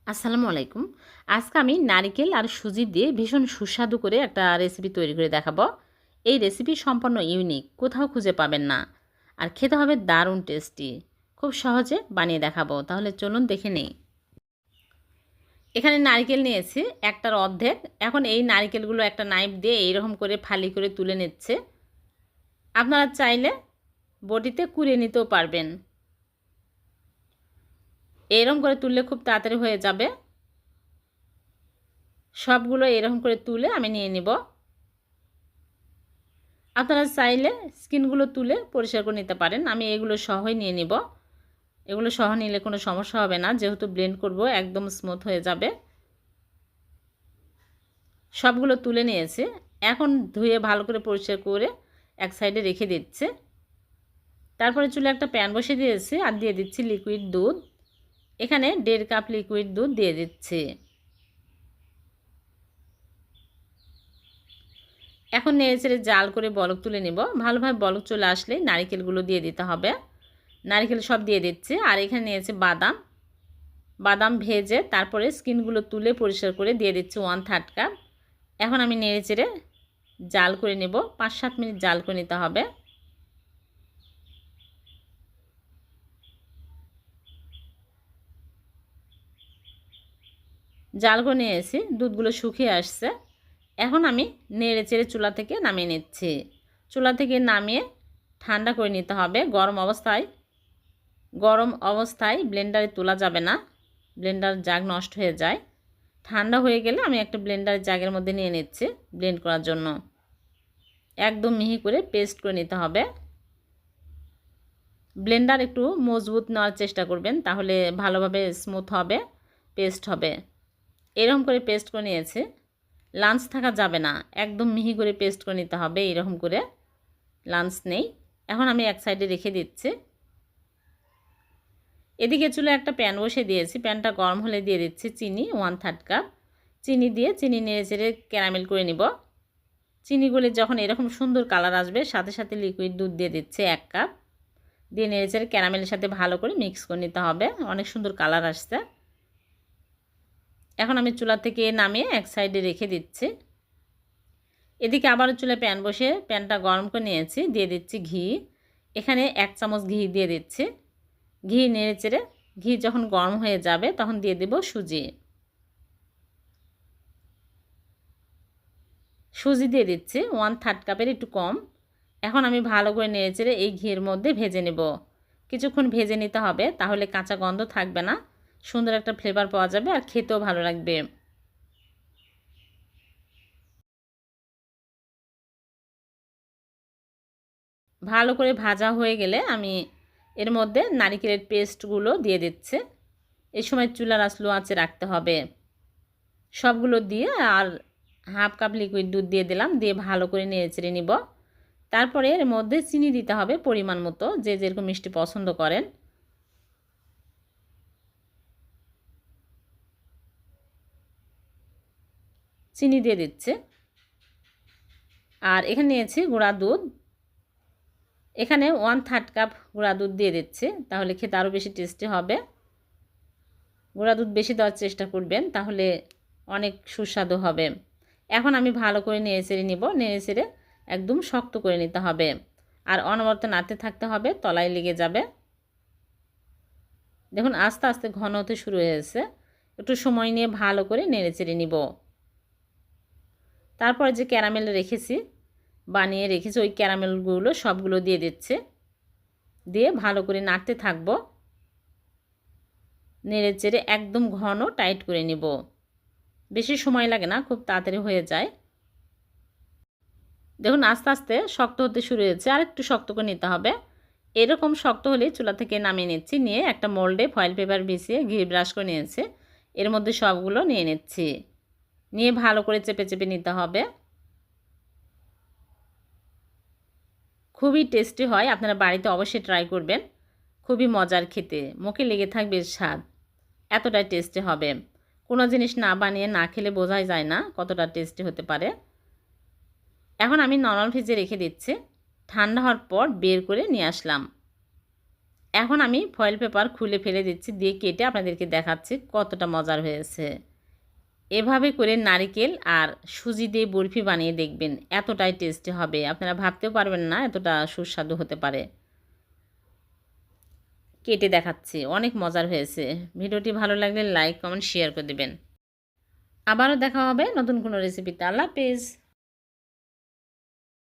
আসসালামু আলাইকুম। আজকে আমি নারিকেল আর সুজি দিয়ে ভীষণ সুস্বাদু করে একটা রেসিপি তৈরি করে দেখাবো। এই রেসিপি সম্পূর্ণ ইউনিক, কোথাও খুঁজে পাবেন না। আর খেতে হবে দারুণ টেস্টি। খুব সহজে বানিয়ে দেখাবো। তাহলে চলুন দেখে নেই। এখানে নারকেল নিয়েছি একটার অর্ধেক। এখন এই নারকেলগুলো একটা নাইফ দিয়ে এইরকম করে ফালি করে তুলে নিচ্ছে। আপনারা চাইলে বটিতে কুড়িয়ে নিতেও পারবেন। এরকম করে তুললে খুব তাড়াতাড়ি হয়ে যাবে। সবগুলো এরকম করে তুলে আমি নিয়ে নিব। আপনারা চাইলে স্কিনগুলো তুলে পরিষ্কার করে নিতে পারেন। আমি এগুলো সহই নিয়ে নিব। এগুলো সহ নিলে কোনো সমস্যা হবে না, যেহেতু ব্লেন্ড করব একদম স্মুথ হয়ে যাবে। সবগুলো তুলে নিয়েছি। এখন ধুয়ে ভালো করে পরিষ্কার করে এক সাইডে রেখে দিচ্ছি। তারপরে চুলে একটা প্যান বসিয়ে দিয়েছি আর দিয়ে দিচ্ছি লিকুইড দুধ। এখানে 1.5 কাপ লিকুইড দুধ দিয়ে দিচ্ছি। এখন নেড়েচেড়ে জাল করে বলক তুলে নিব। ভালোভাবে বলক চলে আসলেই নারকেলগুলো দিয়ে দিতে হবে। নারকেল সব দিয়ে দিচ্ছি। আর এখানে নিয়েছি বাদাম। বাদাম ভেজে তারপরে স্কিনগুলো তুলে পরিষ্কার করে দিয়ে দিচ্ছি 1/3 কাপ। এখন আমি নেড়েচেড়ে জাল করে নেব। 5-7 মিনিট জাল করে নিতে হবে। জাল করে নিয়েছি, দুধগুলো শুকিয়ে আসছে। এখন আমি নেড়েচেড়ে চুলা থেকে নামিয়ে নিচ্ছি। চুলা থেকে নামিয়ে ঠান্ডা করে নিতে হবে। গরম অবস্থায় ব্লেন্ডারে তোলা যাবে না, ব্লেন্ডার জাগ নষ্ট হয়ে যায়। ঠান্ডা হয়ে গেলে আমি একটা ব্লেন্ডার জাগের মধ্যে নিয়ে নিচ্ছি ব্লেন্ড করার জন্য। একদম মিহি করে পেস্ট করে নিতে হবে। ব্লেন্ডার একটু মজবুত নেওয়ার চেষ্টা করবেন, তাহলে ভালোভাবে স্মুথ হবে, পেস্ট হবে। এরকম করে পেস্ট করে নিয়েছি। লাঞ্চ থাকা যাবে না, একদম মিহি করে পেস্ট করে নিতে হবে। এরকম করে লাঞ্চ নেই। এখন আমি এক সাইডে রেখে দিচ্ছি। এদিকে চুলে একটা প্যান বসে দিয়েছি। প্যানটা গরম হলে দিয়ে দিচ্ছি চিনি 1/3 কাপ। চিনি দিয়ে চিনি নেড়েচেড়ে ক্যারামেল করে নিব। চিনিগুলি যখন এরকম সুন্দর কালার আসবে, সাথে সাথে লিকুইড দুধ দিয়ে দিচ্ছে 1 কাপ। দিয়ে নেড়েচেড়ে ক্যারামেলের সাথে ভালো করে মিক্স করে নিতে হবে। অনেক সুন্দর কালার আসছে। এখন আমি চুলা থেকে নামিয়ে এক সাইডে রেখে দিচ্ছি। এদিকে আবারও চুলে প্যান বসে প্যানটা গরম করে নিয়েছি। দিয়ে দিচ্ছি ঘি। এখানে 1 চামচ ঘি দিয়ে দিচ্ছি। ঘি নেড়েচেড়ে ঘি যখন গরম হয়ে যাবে তখন দিয়ে দেব সুজি। সুজি দিয়ে দিচ্ছি 1/3 কাপের একটু কম। এখন আমি ভালো করে নেড়েচেড়ে এই ঘিয়ের মধ্যে ভেজে নেব। কিছুক্ষণ ভেজে নিতে হবে, তাহলে কাঁচা গন্ধ থাকবে না, সুন্দর একটা ফ্লেভার পাওয়া যাবে আর খেতেও ভালো লাগবে। ভালো করে ভাজা হয়ে গেলে আমি এর মধ্যে নারকেলের পেস্টগুলো দিয়ে দিচ্ছি। এই সময় চুলার আঁচ লো আঁচে রাখতে হবে। সবগুলো দিয়ে আর 1/2 কাপ লিকুইড দুধ দিয়ে দিলাম। দিয়ে ভালো করে নেড়েচেড়ে নিব। তারপরে এর মধ্যে চিনি দিতে হবে পরিমাণ মতো, যে যেরকম মিষ্টি পছন্দ করেন। চিনি দিয়ে দিচ্ছে। আর এখানে নিয়েছি গুঁড়া দুধ। এখানে 1/3 কাপ গুঁড়া দুধ দিয়ে দিচ্ছি, তাহলে খেতে আরও বেশি টেস্টি হবে। গুঁড়া দুধ বেশি দেওয়ার চেষ্টা করবেন, তাহলে অনেক সুস্বাদু হবে। এখন আমি ভালো করে নেড়েচেড়ে নিব। নেড়েচেড়ে একদম শক্ত করে নিতে হবে। আর অনবরত নাড়তে থাকতে হবে, তলায় লেগে যাবে। দেখুন আস্তে আস্তে ঘন হতে শুরু হয়েছে। একটু সময় নিয়ে ভালো করে নেড়েচেড়ে নিব। তারপরে যে ক্যারামেল বানিয়ে রেখেছি ওই ক্যারামেলগুলো সবগুলো দিয়ে দিচ্ছে। দিয়ে ভালো করে নাড়তে থাকব। নেড়েচেড়ে একদম ঘন টাইট করে নিব। বেশি সময় লাগে না, খুব তাড়াতাড়ি হয়ে যায়। দেখুন আস্তে আস্তে শক্ত হতে শুরু হয়েছে, আর একটু শক্ত করে নিতে হবে। এরকম শক্ত হলেই চুলা থেকে নামিয়ে নিচ্ছি। নিয়ে একটা মোল্ডে ফয়েল পেপার বিছিয়ে ঘি ব্রাশ করে নিয়েছি। এর মধ্যে সবগুলো নিয়ে নিচ্ছি। নিয়ে ভালো করে চেপে চেপে নিতে হবে। খুবই টেস্টি হয়, আপনারা বাড়িতে অবশ্যই ট্রাই করবেন। খুবই মজার খেতে, মুখে লেগে থাকবে স্বাদ, এতটাই টেস্টি হবে। কোনো জিনিস না বানিয়ে না খেলে বোঝাই যায় না কতটা টেস্টি হতে পারে। এখন আমি নরমাল ফ্রিজে রেখে দিচ্ছি। ঠান্ডা হওয়ার পর বের করে নিয়ে আসলাম। এখন আমি ফয়েল পেপার খুলে ফেলে দিচ্ছি, দিয়ে কেটে আপনাদেরকে দেখাচ্ছি কতটা মজার হয়েছে। এভাবে করে নারকেল আর সুজি দিয়ে বরফি বানিয়ে দেখবেন, এতটাই টেস্টি হবে, আপনারা ভাবতেও পারবেন না এতটা সুস্বাদু হতে পারে। কেটে দেখাচ্ছি, অনেক মজার হয়েছে। ভিডিওটি ভালো লাগলে লাইক কমেন্ট শেয়ার করে দেবেন। আবারও দেখা হবে নতুন কোনো রেসিপিতে। আল্লাহ হাফেজ।